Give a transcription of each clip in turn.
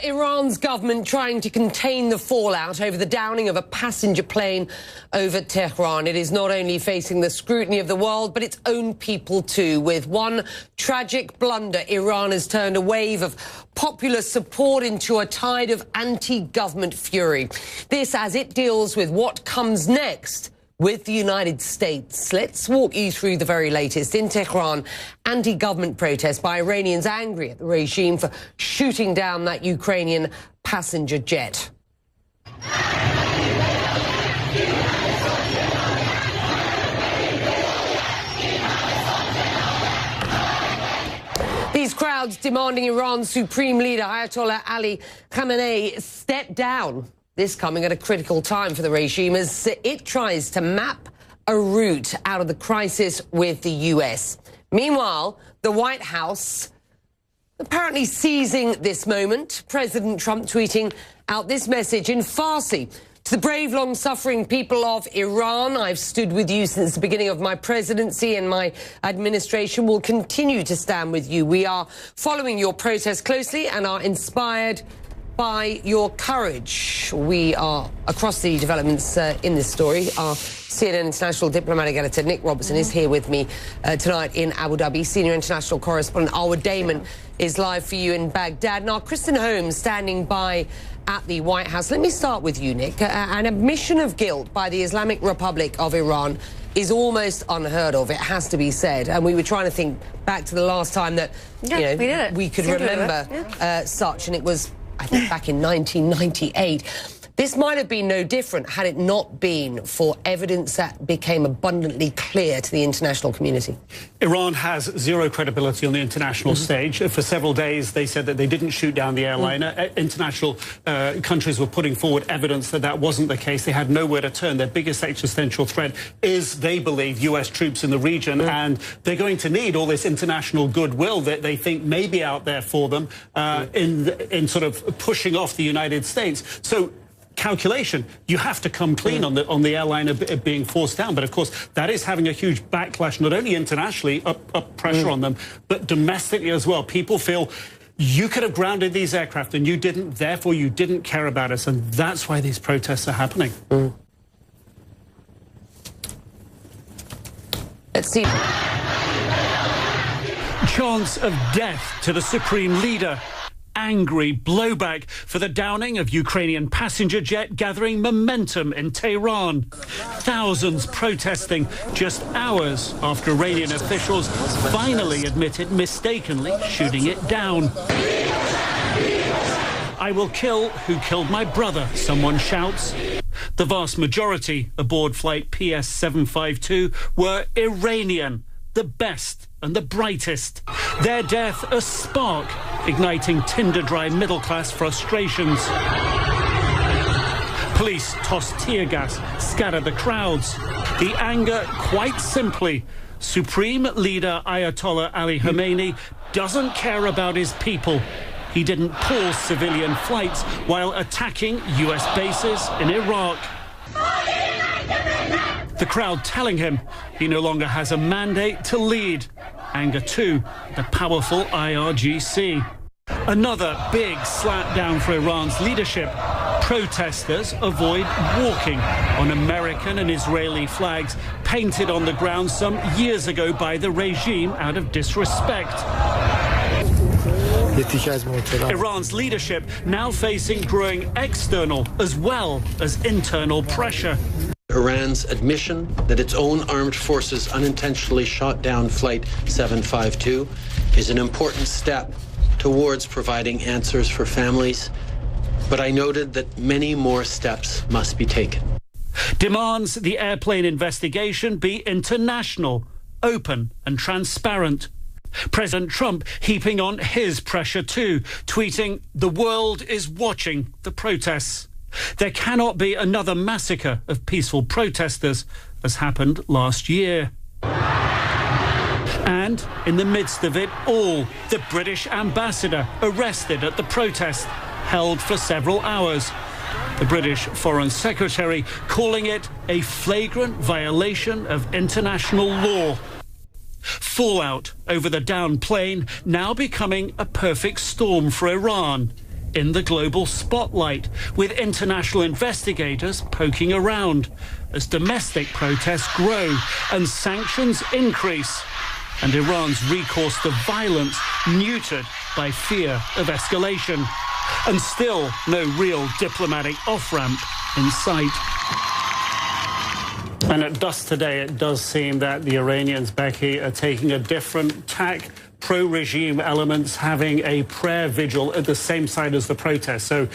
Iran's government trying to contain the fallout over the downing of a passenger plane over Tehran. It is not only facing the scrutiny of the world, but its own people too. With one tragic blunder, Iran has turned a wave of popular support into a tide of anti-government fury. This as it deals with what comes next with the United States. Let's walk you through the very latest. In Tehran, anti-government protests by Iranians angry at the regime for shooting down that Ukrainian passenger jet. These crowds demanding Iran's supreme leader, Ayatollah Ali Khamenei, step down. This coming at a critical time for the regime as it tries to map a route out of the crisis with the US. Meanwhile, the White House apparently seizing this moment. President Trump tweeting out this message in Farsi. To the brave, long-suffering people of Iran, I've stood with you since the beginning of my presidency, and my administration will continue to stand with you. We are following your protests closely and are inspired by your courage. We are across the developments in this story. Our CNN international diplomatic editor Nic Robertson is here with me tonight in Abu Dhabi. Senior international correspondent Alwa Damon is live for you in Baghdad. Now, Kristen Holmes standing by at the White House. Let me start with you, Nick. An admission of guilt by the Islamic Republic of Iran is almost unheard of, it has to be said. And we were trying to think back to the last time that we could remember such, and it was, I think, back in 1998. This might have been no different had it not been for evidence that became abundantly clear to the international community. Iran has zero credibility on the international stage. For several days, they said that they didn't shoot down the airliner. International countries were putting forward evidence that that wasn't the case. They had nowhere to turn. Their biggest existential threat is, they believe, US troops in the region, and they're going to need all this international goodwill that they think may be out there for them in sort of pushing off the United States. So calculation, you have to come clean on the airliner being forced down, but of course that is having a huge backlash, not only internationally, up pressure on them, but domestically as well. People feel you could have grounded these aircraft and you didn't, therefore you didn't care about us, and that's why these protests are happening. Let's see. Chance of death to the supreme leader. Angry blowback for the downing of Ukrainian passenger jet gathering momentum in Tehran. Thousands protesting just hours after Iranian officials finally admitted mistakenly shooting it down. I will kill who killed my brother, someone shouts. The vast majority aboard flight PS752 were Iranian, the best and the brightest. Their death a spark, igniting tinder-dry middle-class frustrations. Police tossed tear gas, scattered the crowds. The anger, quite simply, Supreme Leader Ayatollah Ali Khamenei doesn't care about his people. He didn't pause civilian flights while attacking US bases in Iraq. The crowd telling him he no longer has a mandate to lead. Anger too, the powerful IRGC. Another big slap down for Iran's leadership. Protesters avoid walking on American and Israeli flags painted on the ground some years ago by the regime out of disrespect. Iran's leadership now facing growing external as well as internal pressure. Iran's admission that its own armed forces unintentionally shot down Flight 752 is an important step towards providing answers for families, but I noted that many more steps must be taken. Demands the airplane investigation be international, open and transparent. President Trump heaping on his pressure too, tweeting, "The world is watching the protests." There cannot be another massacre of peaceful protesters as happened last year. And in the midst of it all, the British ambassador arrested at the protest, held for several hours. The British Foreign Secretary calling it a flagrant violation of international law. Fallout over the downed plane now becoming a perfect storm for Iran. in the global spotlight, with international investigators poking around as domestic protests grow and sanctions increase, and Iran's recourse to violence neutered by fear of escalation. And still no real diplomatic off-ramp in sight. And at dusk today, it does seem that the Iranians, Becky, are taking a different tack. Pro-regime elements having a prayer vigil at the same side as the protest. So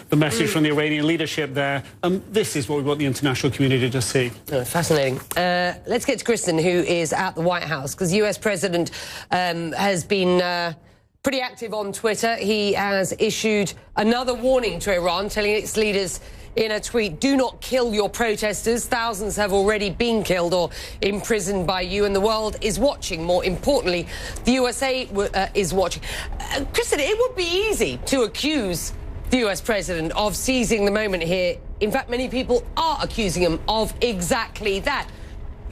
the message from the Iranian leadership there, this is what we want the international community to see. Oh, fascinating. Let's get to Kristen, who is at the White House, because the US president has been pretty active on Twitter. He has issued another warning to Iran, telling its leaders in a tweet, do not kill your protesters. Thousands have already been killed or imprisoned by you, and the world is watching. More importantly, the USA is watching. Kristen, it would be easy to accuse the US president of seizing the moment here. In fact, many people are accusing him of exactly that.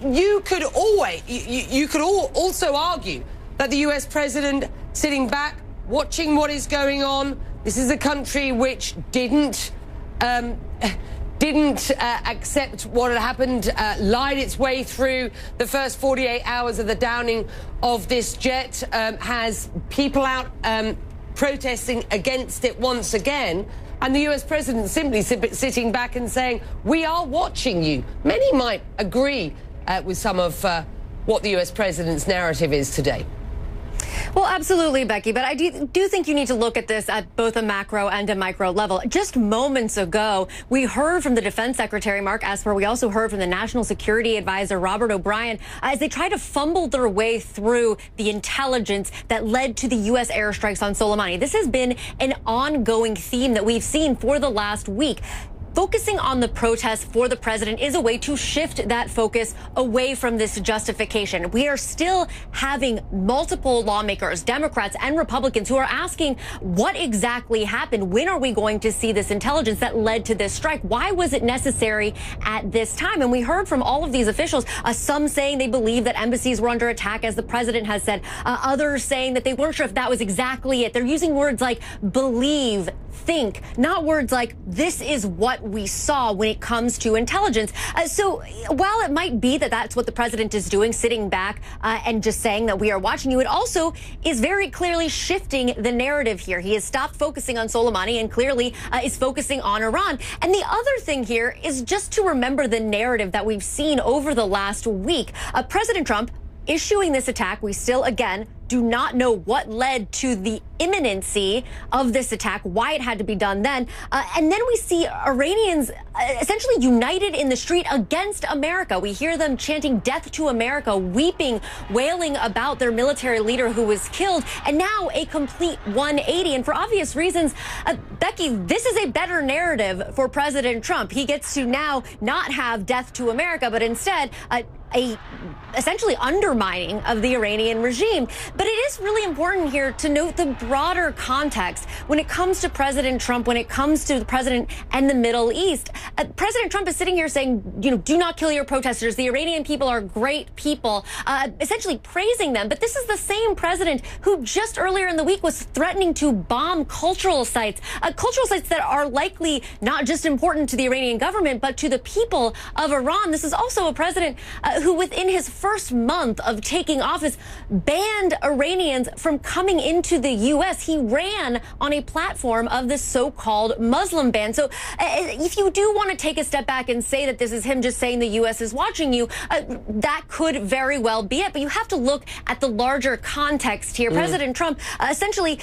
You could also argue that the US president sitting back, watching what is going on. This is a country which didn't accept what had happened, lied its way through the first 48 hours of the downing of this jet, has people out protesting against it once again, and the US president simply sitting back and saying, we are watching you. Many might agree with some of what the US president's narrative is today. Well, absolutely, Becky, but I do think you need to look at this at both a macro and a micro level. Just moments ago, we heard from the Defense Secretary, Mark Esper. We also heard from the National Security Advisor, Robert O'Brien, as they try to fumble their way through the intelligence that led to the U.S. airstrikes on Soleimani. This has been an ongoing theme that we've seen for the last week. Focusing on the protests for the president is a way to shift that focus away from this justification. We are still having multiple lawmakers, Democrats and Republicans, who are asking what exactly happened. When are we going to see this intelligence that led to this strike? Why was it necessary at this time? And we heard from all of these officials, some saying they believe that embassies were under attack, as the president has said, others saying that they weren't sure if that was exactly it. They're using words like believe, think, not words like this is what we saw when it comes to intelligence. So while it might be that that's what the president is doing, sitting back and just saying that we are watching you, it also is very clearly shifting the narrative here. He has stopped focusing on Soleimani and clearly is focusing on Iran. And the other thing here is just to remember the narrative that we've seen over the last week. President Trump issuing this attack, we still, again, do not know what led to the imminency of this attack, why it had to be done then. And then we see Iranians essentially united in the street against America. We hear them chanting death to America, weeping, wailing about their military leader who was killed. And now a complete 180. And for obvious reasons, Becky, this is a better narrative for President Trump. He gets to now not have death to America, but instead a essentially undermining of the Iranian regime. But it is really important here to note the broader context when it comes to President Trump, when it comes to the president and the Middle East. President Trump is sitting here saying, do not kill your protesters. The Iranian people are great people, essentially praising them. But this is the same president who just earlier in the week was threatening to bomb cultural sites that are likely not just important to the Iranian government, but to the people of Iran. This is also a president who within his first month of taking office banned Iranians from coming into the U.S. He ran on a platform of the so-called Muslim ban. So if you do want to take a step back and say that this is him just saying the U.S. is watching you, that could very well be it. But you have to look at the larger context here. President Trump essentially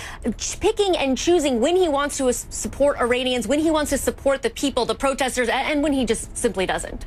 picking and choosing when he wants to support Iranians, when he wants to support the people, the protesters, and when he just simply doesn't.